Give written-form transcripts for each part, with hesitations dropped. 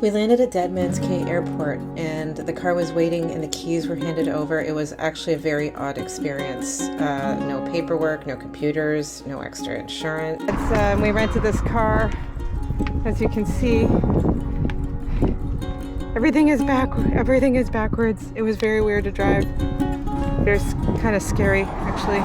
We landed at Deadmans Cay Airport and the car was waiting and the keys were handed over. It was actually a very odd experience. No paperwork, no computers, no extra insurance. We rented this car. As you can see, everything is backwards. It was very weird to drive. It was kind of scary, actually.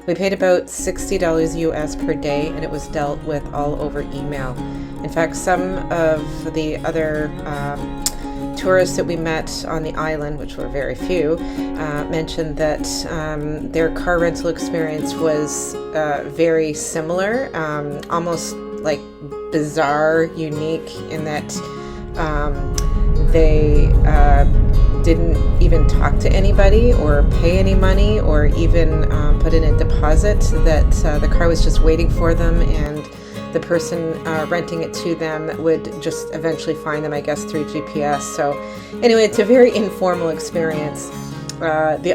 We paid about $60 US per day, and it was dealt with all over email. In fact, some of the other tourists that we met on the island, which were very few, mentioned that their car rental experience was very similar, almost like bizarre, unique in that they didn't even talk to anybody or pay any money or even put in a deposit, that the car was just waiting for them and the person renting it to them would just eventually find them, I guess, through GPS. So anyway, it's a very informal experience. The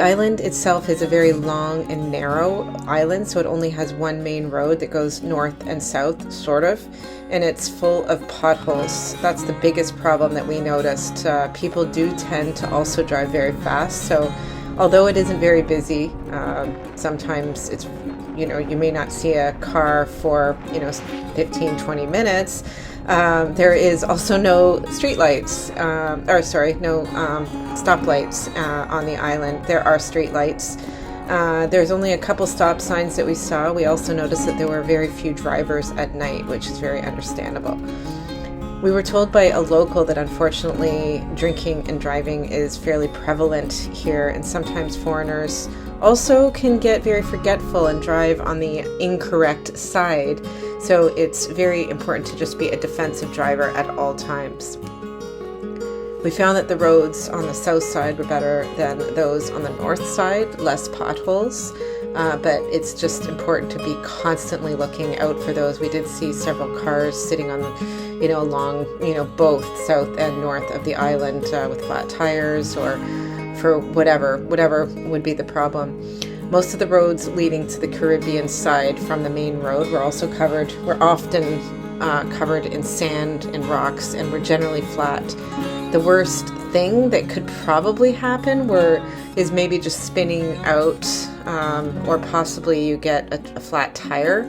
island itself is a very long and narrow island, so it only has one main road that goes north and south, sort of, and it's full of potholes. That's the biggest problem that we noticed. People do tend to also drive very fast, so although it isn't very busy, sometimes it's, you may not see a car for 15-20 minutes. There is also no streetlights, no stoplights on the island. There are streetlights. There's only a couple stop signs that we saw. We also noticed that there were very few drivers at night, which is very understandable. We were told by a local that unfortunately drinking and driving is fairly prevalent here, and sometimes foreigners also can get very forgetful and drive on the incorrect side. So it's very important to just be a defensive driver at all times. We found that the roads on the south side were better than those on the north side, less potholes, but it's just important to be constantly looking out for those. We did see several cars sitting on, along, both south and north of the island with flat tires or for whatever would be the problem. Most of the roads leading to the Caribbean side from the main road were also covered. We're often covered in sand and rocks, and we're generally flat. The worst thing that could probably happen is maybe just spinning out, or possibly you get a flat tire,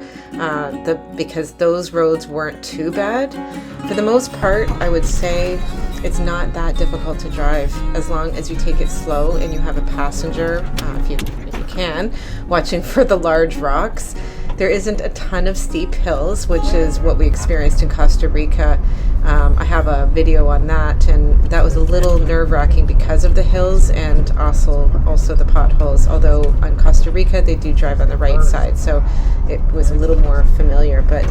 because those roads weren't too bad. For the most part, I would say it's not that difficult to drive as long as you take it slow and you have a passenger, if you can, watching for the large rocks. There isn't a ton of steep hills, which is what we experienced in Costa Rica. I have a video on that, and that was a little nerve-wracking because of the hills and also the potholes. Although on Costa Rica they do drive on the right side, so it was a little more familiar. But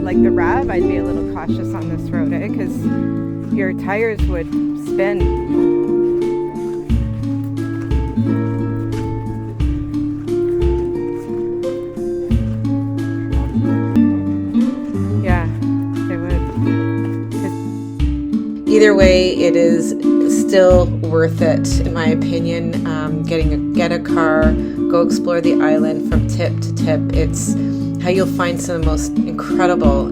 like the rev, I'd be a little cautious on this road, because your tires would spin. Yeah, they would. Either way, it is still worth it, in my opinion. Get a car, go explore the island from tip to tip. It's how you'll find some of the most incredible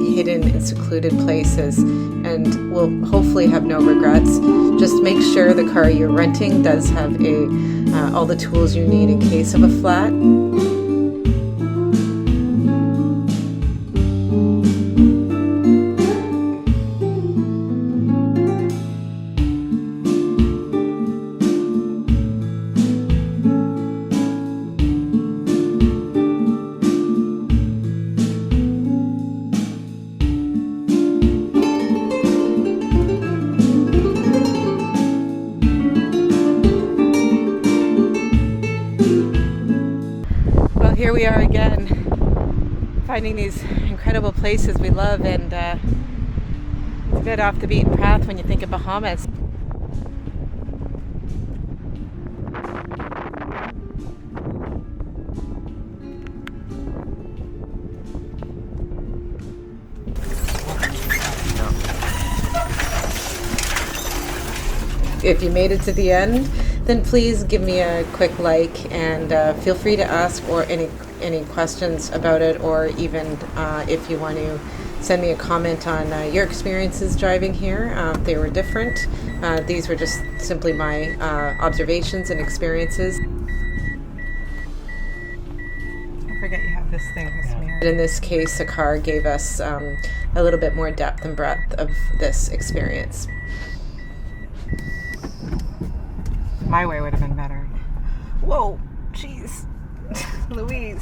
hidden and secluded places, and will hopefully have no regrets. Just make sure the car you're renting does have all the tools you need in case of a flat. Here we are again, finding these incredible places we love, and it's a bit off the beaten path when you think of Bahamas. If you made it to the end, then please give me a quick like, and feel free to ask or any questions about it, or even if you want to send me a comment on your experiences driving here. If they were different. These were just simply my observations and experiences. I forget you have this thing, this mirror. In this case, the car gave us a little bit more depth and breadth of this experience. My way would have been better. Whoa, jeez. Louise.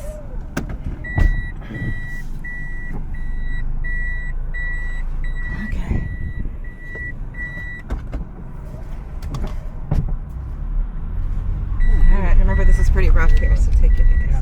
Okay. Alright, remember this is pretty rough here, so take it easy.